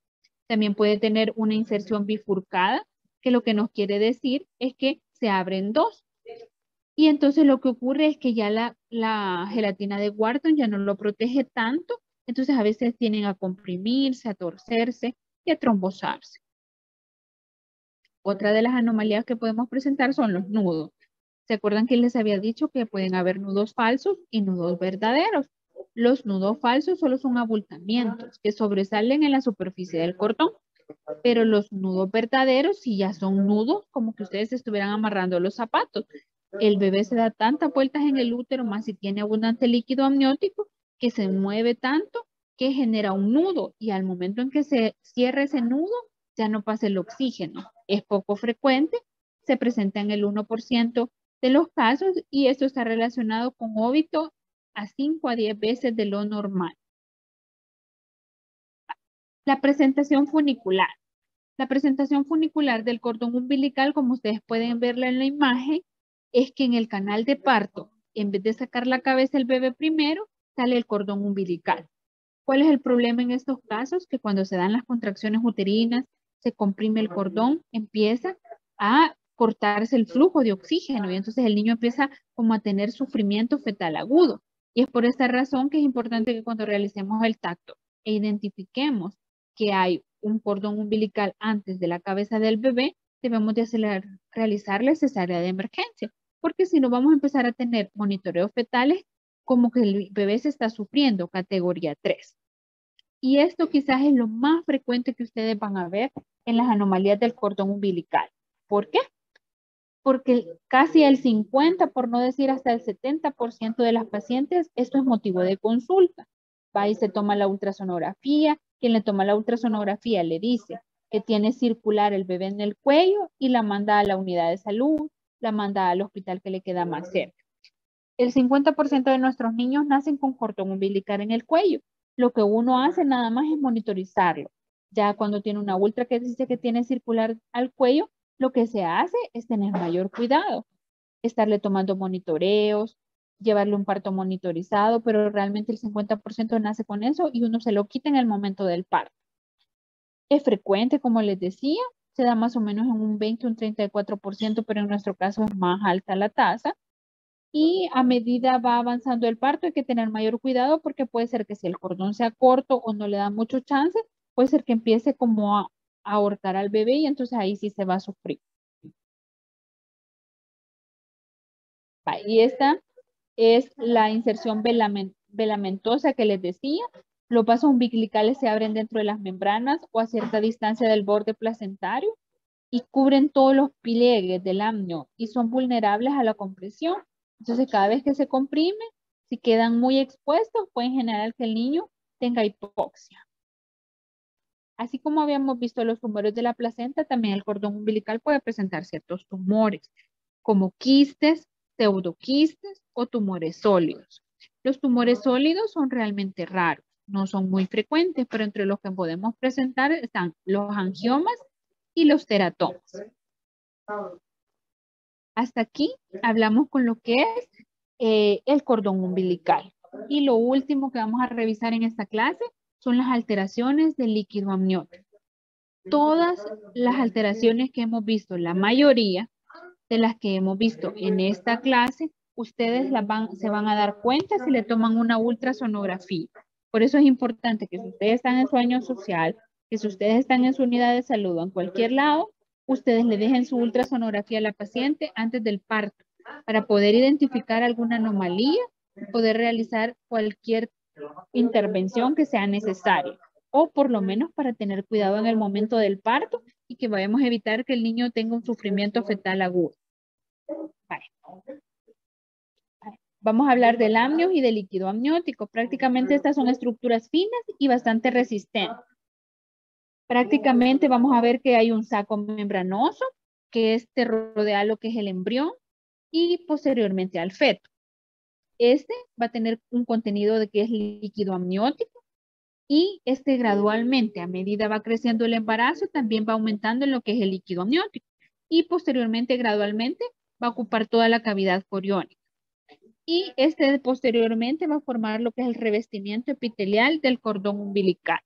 También puede tener una inserción bifurcada, que lo que nos quiere decir es que se abren 2. Y entonces lo que ocurre es que ya la gelatina de Wharton ya no lo protege tanto, entonces a veces tienen a comprimirse, a torcerse y a trombosarse. Otra de las anomalías que podemos presentar son los nudos. ¿Se acuerdan que les había dicho que pueden haber nudos falsos y nudos verdaderos? Los nudos falsos solo son abultamientos que sobresalen en la superficie del cordón, pero los nudos verdaderos sí ya son nudos como que ustedes estuvieran amarrando los zapatos. El bebé se da tantas vueltas en el útero, más si tiene abundante líquido amniótico, que se mueve tanto que genera un nudo y al momento en que se cierra ese nudo, ya no pasa el oxígeno. Es poco frecuente, se presenta en el 1% de los casos y esto está relacionado con óbito a 5 a 10 veces de lo normal. La presentación funicular. La presentación funicular del cordón umbilical, como ustedes pueden verla en la imagen, es que en el canal de parto, en vez de sacar la cabeza el bebé primero, sale el cordón umbilical. ¿Cuál es el problema en estos casos? Que cuando se dan las contracciones uterinas, se comprime el cordón, empieza a cortarse el flujo de oxígeno y entonces el niño empieza como a tener sufrimiento fetal agudo. Y es por esta razón que es importante que cuando realicemos el tacto e identifiquemos que hay un cordón umbilical antes de la cabeza del bebé, debemos de realizarle cesárea de emergencia, porque si no vamos a empezar a tener monitoreos fetales como que el bebé se está sufriendo, categoría 3. Y esto quizás es lo más frecuente que ustedes van a ver en las anomalías del cordón umbilical. ¿Por qué? Porque casi el 50, por no decir hasta el 70% de las pacientes, esto es motivo de consulta. Va y se toma la ultrasonografía. Quien le toma la ultrasonografía le dice que tiene circular el bebé en el cuello y la manda a la unidad de salud, la manda al hospital que le queda más cerca. El 50% de nuestros niños nacen con cordón umbilical en el cuello. Lo que uno hace nada más es monitorizarlo. Ya cuando tiene una ultra que dice que tiene circular al cuello, lo que se hace es tener mayor cuidado. Estarle tomando monitoreos, llevarle un parto monitorizado, pero realmente el 50% nace con eso y uno se lo quita en el momento del parto. Es frecuente, como les decía, se da más o menos en un 20, un 34%, pero en nuestro caso es más alta la tasa. Y a medida va avanzando el parto hay que tener mayor cuidado porque puede ser que si el cordón sea corto o no le da mucho chance, puede ser que empiece como a ahorcar al bebé y entonces ahí sí se va a sufrir. Y esta es la inserción velamentosa que les decía. Los vasos umbilicales se abren dentro de las membranas o a cierta distancia del borde placentario y cubren todos los pliegues del amnio y son vulnerables a la compresión. Entonces, cada vez que se comprime, si quedan muy expuestos, pueden generar que el niño tenga hipoxia. Así como habíamos visto los tumores de la placenta, también el cordón umbilical puede presentar ciertos tumores, como quistes, pseudoquistes o tumores sólidos. Los tumores sólidos son realmente raros, no son muy frecuentes, pero entre los que podemos presentar están los angiomas y los teratomas. Hasta aquí hablamos con lo que es el cordón umbilical. Y lo último que vamos a revisar en esta clase son las alteraciones del líquido amniótico. Todas las alteraciones que hemos visto, la mayoría de las que hemos visto en esta clase, ustedes se van a dar cuenta si le toman una ultrasonografía. Por eso es importante que si ustedes están en su año social, que si ustedes están en su unidad de salud o en cualquier lado, ustedes le dejen su ultrasonografía a la paciente antes del parto para poder identificar alguna anomalía y poder realizar cualquier intervención que sea necesaria o por lo menos para tener cuidado en el momento del parto y que vayamos a evitar que el niño tenga un sufrimiento fetal agudo. Vale. Vamos a hablar del amnio y del líquido amniótico. Prácticamente estas son estructuras finas y bastante resistentes. Prácticamente vamos a ver que hay un saco membranoso que rodea lo que es el embrión y posteriormente al feto. Este va a tener un contenido de que es líquido amniótico y gradualmente, a medida va creciendo el embarazo, también va aumentando en lo que es el líquido amniótico y posteriormente, gradualmente, va a ocupar toda la cavidad coriónica. Y posteriormente va a formar lo que es el revestimiento epitelial del cordón umbilical.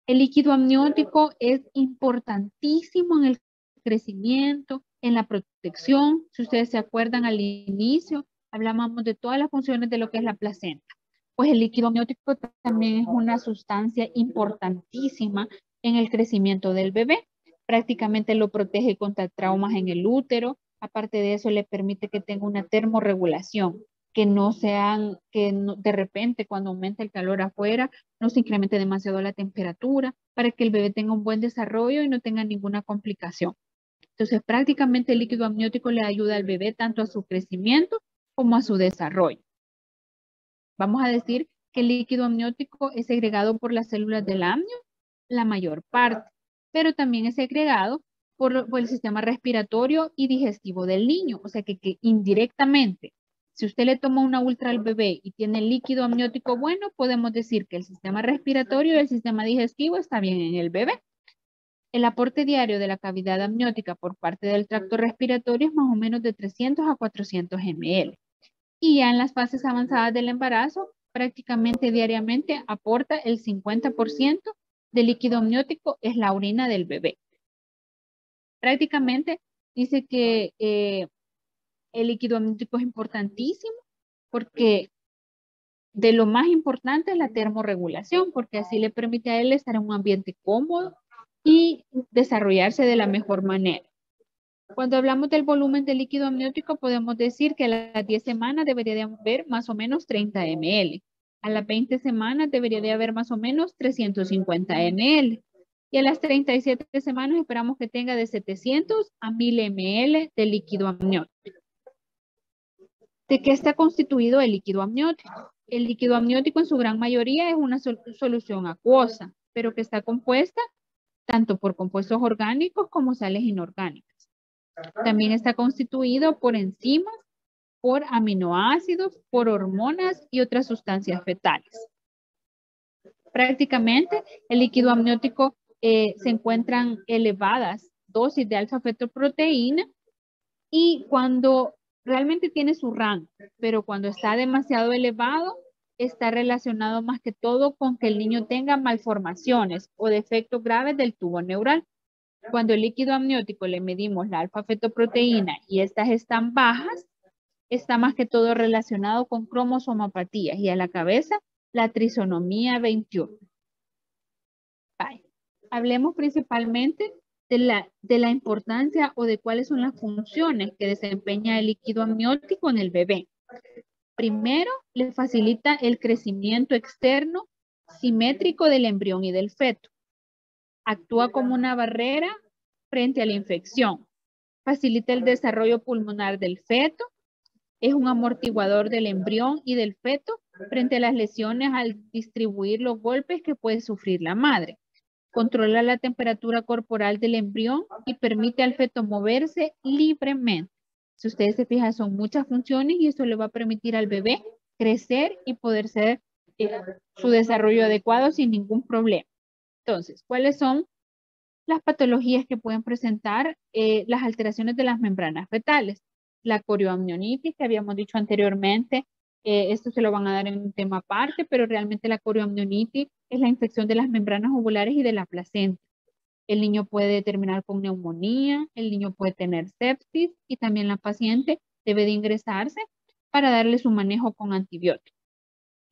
El líquido amniótico es importantísimo en el crecimiento, en la protección. Si ustedes se acuerdan al inicio, hablábamos de todas las funciones de lo que es la placenta. Pues el líquido amniótico también es una sustancia importantísima en el crecimiento del bebé. Prácticamente lo protege contra traumas en el útero. Aparte de eso, le permite que tenga una termorregulación, que de repente cuando aumenta el calor afuera, no se incremente demasiado la temperatura, para que el bebé tenga un buen desarrollo y no tenga ninguna complicación. Entonces, prácticamente el líquido amniótico le ayuda al bebé tanto a su crecimiento como a su desarrollo. Vamos a decir que el líquido amniótico es segregado por las células del amnio, la mayor parte, pero también es segregado por el sistema respiratorio y digestivo del niño. O sea que indirectamente, si usted le toma una ultra al bebé y tiene líquido amniótico bueno, podemos decir que el sistema respiratorio y el sistema digestivo está bien en el bebé. El aporte diario de la cavidad amniótica por parte del tracto respiratorio es más o menos de 300 a 400 ml. Y ya en las fases avanzadas del embarazo, prácticamente diariamente aporta el 50% del líquido amniótico, es la orina del bebé. Prácticamente dice que el líquido amniótico es importantísimo porque de lo más importante es la termorregulación, porque así le permite a él estar en un ambiente cómodo y desarrollarse de la mejor manera. Cuando hablamos del volumen de líquido amniótico, podemos decir que a las 10 semanas debería de haber más o menos 30 ml. A las 20 semanas debería de haber más o menos 350 ml. Y a las 37 semanas esperamos que tenga de 700 a 1000 ml de líquido amniótico. ¿De qué está constituido el líquido amniótico? El líquido amniótico en su gran mayoría es una solución acuosa, pero que está compuesta tanto por compuestos orgánicos como sales inorgánicas. También está constituido por enzimas, por aminoácidos, por hormonas y otras sustancias fetales. Prácticamente el líquido amniótico se encuentran elevadas dosis de alfa-fetoproteína y cuando realmente tiene su rango, pero cuando está demasiado elevado, está relacionado más que todo con que el niño tenga malformaciones o defectos graves del tubo neural. Cuando el líquido amniótico le medimos la alfa-fetoproteína y estas están bajas, está más que todo relacionado con cromosomopatías y a la cabeza la trisonomía 21. Bye. Hablemos principalmente de la importancia o de cuáles son las funciones que desempeña el líquido amniótico en el bebé. Primero, le facilita el crecimiento externo simétrico del embrión y del feto. Actúa como una barrera frente a la infección. Facilita el desarrollo pulmonar del feto. Es un amortiguador del embrión y del feto frente a las lesiones al distribuir los golpes que puede sufrir la madre. Controla la temperatura corporal del embrión y permite al feto moverse libremente. Si ustedes se fijan, son muchas funciones y esto le va a permitir al bebé crecer y poder ser su desarrollo adecuado sin ningún problema. Entonces, ¿cuáles son las patologías que pueden presentar las alteraciones de las membranas fetales? La corioamnionitis, que habíamos dicho anteriormente, esto se lo van a dar en un tema aparte, pero realmente la corioamnionitis es la infección de las membranas ovulares y de la placenta. El niño puede terminar con neumonía, el niño puede tener sepsis y también la paciente debe de ingresarse para darle su manejo con antibióticos.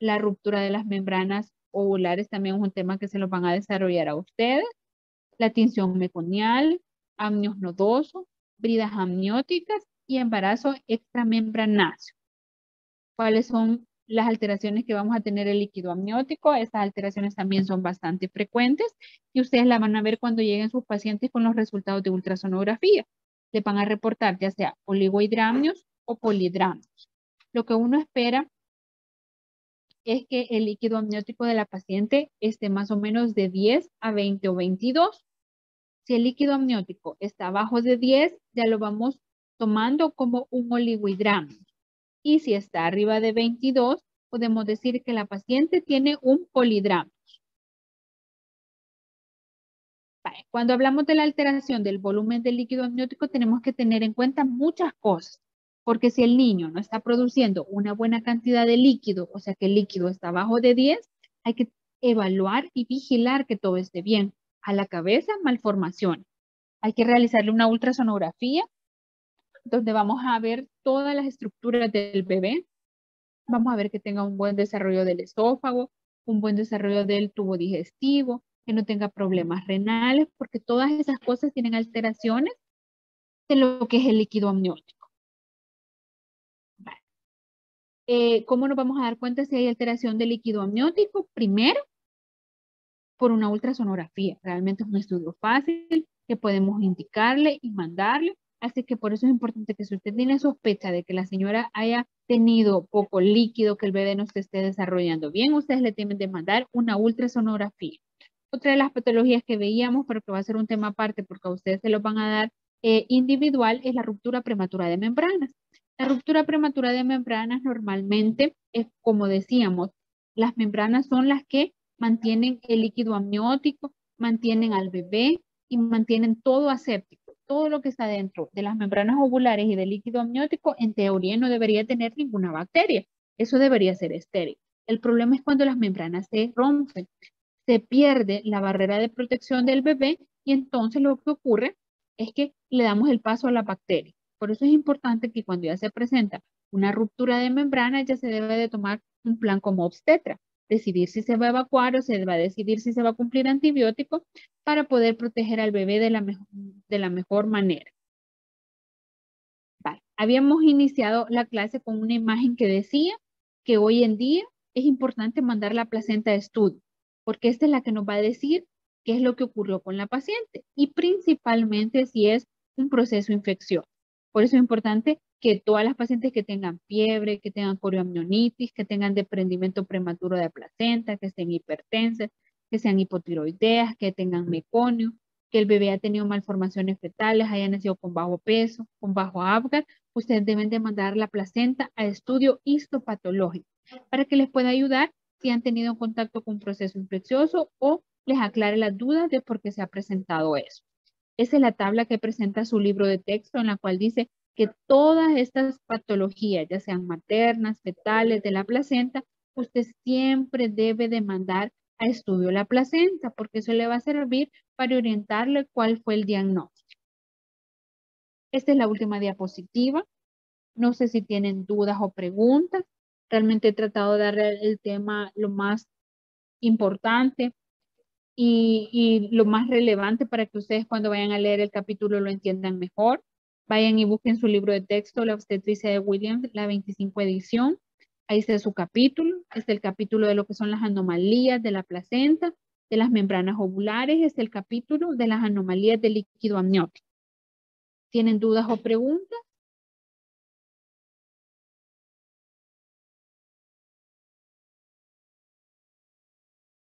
La ruptura de las membranas ovulares también es un tema que se lo van a desarrollar a ustedes. La tinción meconial, amnios nodosos, bridas amnióticas y embarazo extramembranacio. ¿Cuáles son las alteraciones que vamos a tener el líquido amniótico? Estas alteraciones también son bastante frecuentes y ustedes la van a ver cuando lleguen sus pacientes con los resultados de ultrasonografía. Les van a reportar ya sea oligohidramnios o polihidramnios. Lo que uno espera es que el líquido amniótico de la paciente esté más o menos de 10 a 20 o 22. Si el líquido amniótico está abajo de 10, ya lo vamos tomando como un oligohidramnio. Y si está arriba de 22, podemos decir que la paciente tiene un polihidramnio. Cuando hablamos de la alteración del volumen del líquido amniótico, tenemos que tener en cuenta muchas cosas. Porque si el niño no está produciendo una buena cantidad de líquido, o sea que el líquido está abajo de 10, hay que evaluar y vigilar que todo esté bien. A la cabeza, malformaciones. Hay que realizarle una ultrasonografía donde vamos a ver todas las estructuras del bebé. Vamos a ver que tenga un buen desarrollo del esófago, un buen desarrollo del tubo digestivo, que no tenga problemas renales, porque todas esas cosas tienen alteraciones de lo que es el líquido amniótico. ¿Cómo nos vamos a dar cuenta si hay alteración del líquido amniótico? Primero, por una ultrasonografía. Realmente es un estudio fácil que podemos indicarle y mandarle. Así que por eso es importante que si usted tiene sospecha de que la señora haya tenido poco líquido, que el bebé no se esté desarrollando bien, ustedes le tienen de mandar una ultrasonografía. Otra de las patologías que veíamos, pero que va a ser un tema aparte porque a ustedes se los van a dar individual, es la ruptura prematura de membranas. La ruptura prematura de membranas normalmente es, como decíamos, las membranas son las que mantienen el líquido amniótico, mantienen al bebé y mantienen todo aséptico. Todo lo que está dentro de las membranas ovulares y del líquido amniótico, en teoría no debería tener ninguna bacteria. Eso debería ser estéril. El problema es cuando las membranas se rompen. Se pierde la barrera de protección del bebé y entonces lo que ocurre es que le damos el paso a la bacteria. Por eso es importante que cuando ya se presenta una ruptura de membrana, ya se debe de tomar un plan como obstetra. Decidir si se va a evacuar o se va a decidir si se va a cumplir antibiótico para poder proteger al bebé de la mejor manera. Habíamos iniciado la clase con una imagen que decía que hoy en día es importante mandar la placenta de estudio, porque esta es la que nos va a decir qué es lo que ocurrió con la paciente y principalmente si es un proceso infeccioso. Por eso es importante que todas las pacientes que tengan fiebre, que tengan corioamnionitis, que tengan desprendimiento prematuro de placenta, que estén hipertensas, que sean hipotiroideas, que tengan meconio, que el bebé ha tenido malformaciones fetales, haya nacido con bajo peso, con bajo Apgar, ustedes deben de mandar la placenta a estudio histopatológico para que les pueda ayudar si han tenido contacto con un proceso infeccioso o les aclare las dudas de por qué se ha presentado eso. Esa es la tabla que presenta su libro de texto en la cual dice que todas estas patologías, ya sean maternas, fetales, de la placenta, usted siempre debe de mandar a estudio la placenta porque eso le va a servir para orientarle cuál fue el diagnóstico. Esta es la última diapositiva. No sé si tienen dudas o preguntas. Realmente he tratado de dar el tema lo más importante y lo más relevante para que ustedes cuando vayan a leer el capítulo lo entiendan mejor. Vayan y busquen su libro de texto, La obstetricia de Williams, la 25 edición. Ahí está su capítulo. Está el capítulo de lo que son las anomalías de la placenta, de las membranas ovulares. Está el capítulo de las anomalías del líquido amniótico. ¿Tienen dudas o preguntas?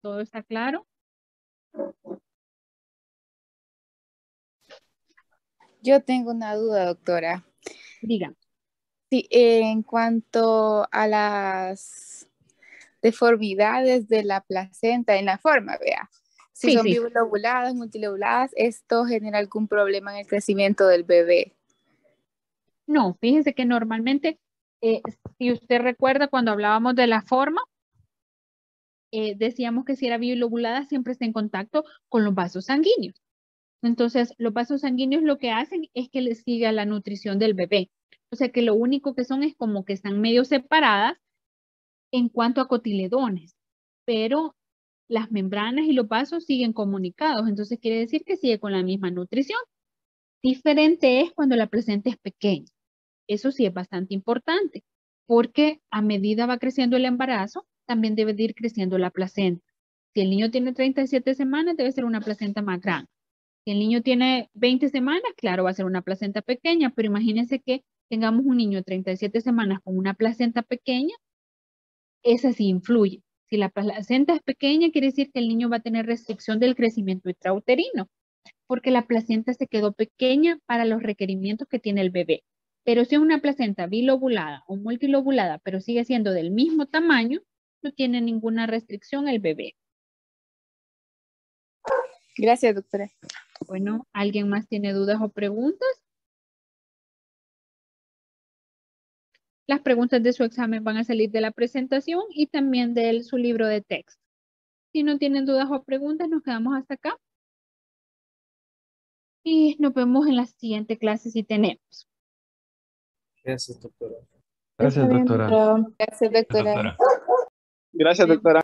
¿Todo está claro? Yo tengo una duda, doctora. Digan. Sí, en cuanto a las deformidades de la placenta en la forma, vea. Si Sí, son sí. bilobuladas, multilobuladas, ¿esto genera algún problema en el crecimiento del bebé? No, fíjese que normalmente, si usted recuerda cuando hablábamos de la forma, decíamos que si era bilobulada siempre está en contacto con los vasos sanguíneos. Entonces, los vasos sanguíneos lo que hacen es que le siga la nutrición del bebé. O sea que lo único que son es como que están medio separadas en cuanto a cotiledones, pero las membranas y los vasos siguen comunicados. Entonces quiere decir que sigue con la misma nutrición. Diferente es cuando la placenta es pequeña. Eso sí es bastante importante, porque a medida va creciendo el embarazo, también debe de ir creciendo la placenta. Si el niño tiene 37 semanas, debe ser una placenta más grande. Si el niño tiene 20 semanas, claro, va a ser una placenta pequeña, pero imagínense que tengamos un niño de 37 semanas con una placenta pequeña, esa sí influye. Si la placenta es pequeña, quiere decir que el niño va a tener restricción del crecimiento intrauterino, porque la placenta se quedó pequeña para los requerimientos que tiene el bebé. Pero si es una placenta bilobulada o multilobulada, pero sigue siendo del mismo tamaño, no tiene ninguna restricción el bebé. Gracias, doctora. Bueno, ¿alguien más tiene dudas o preguntas? Las preguntas de su examen van a salir de la presentación y también de su libro de texto. Si no tienen dudas o preguntas, nos quedamos hasta acá. Y nos vemos en la siguiente clase si tenemos. Gracias, doctora. Gracias, doctora. Gracias, doctora. Gracias, doctora.